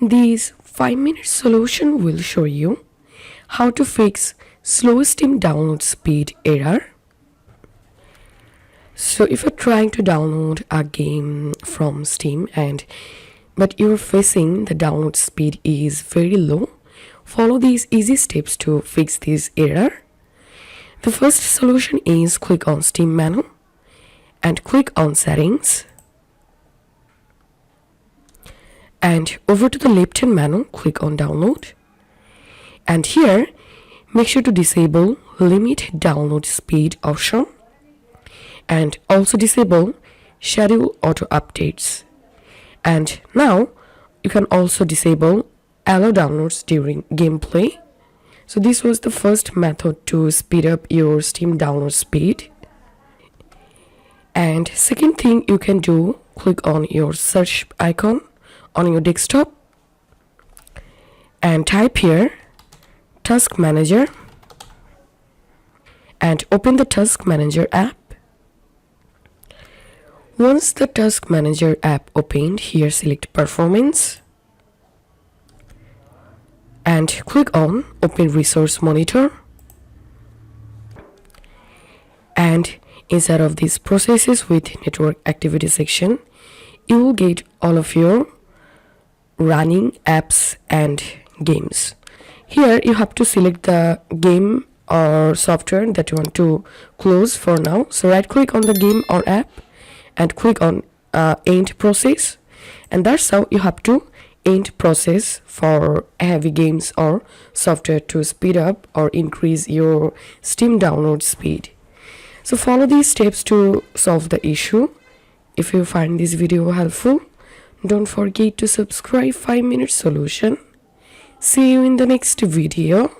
This 5-minute solution will show you how to fix slow Steam download speed error. So if you're trying to download a game from Steam but you're facing the download speed is very low, follow these easy steps to fix this error. The first solution is click on Steam menu and click on settings, and over to the left hand menu click on download, and here make sure to disable limit download speed option and also disable schedule auto updates. And now you can also disable allow downloads during gameplay. So this was the first method to speed up your Steam download speed. And second thing you can do, click on your search icon on your desktop and type here Task Manager and open the Task Manager app. Once the Task Manager app opened, here select Performance and click on Open Resource Monitor, and inside of these processes with network activity section you will get all of your running apps and games. Here you have to select the game or software that you want to close for now. So right click on the game or app and click on end process, and that's how you have to end process for heavy games or software to speed up or increase your Steam download speed. So follow these steps to solve the issue. If you find this video helpful, don't forget to subscribe 5-minute solution. See you in the next video.